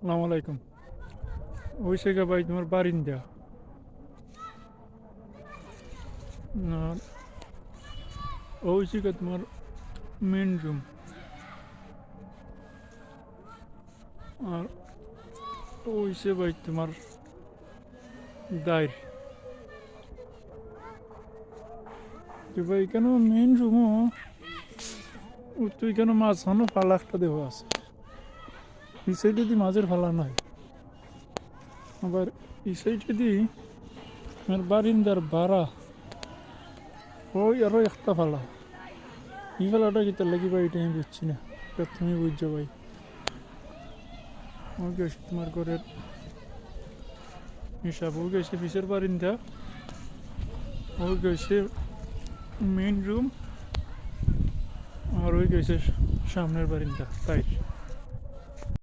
আসসালামু আলাইকুম। ওই জায়গা ভাই তোমার বারিন্দা। আর ওই জায়গা তোমার মেন রুম। আর ওই সে ভাই তোমার দায়ের। তো ভাই কেন মেন রুমও তুই কেন মাঝখানো ফালা একটা দেওয়া আছে। এই সাইডে যদি মাঝের ফালা নয়, আবার এই সাইডে যদি আমার বারিন্দার বাড়া ওই আরো একটা ফালা। এই ফালাটা যেতে লাগি ভাই এটা আমি বুঝছি না, এটা তুমি বুঝছো ভাই। ওই গেছে তোমার ঘরের হিসাব, ওই গেছে পিসের বারিন্দা, ওই গেছে মেন রুম, আর ওই গেছে সামনের বারিন্দা তাই।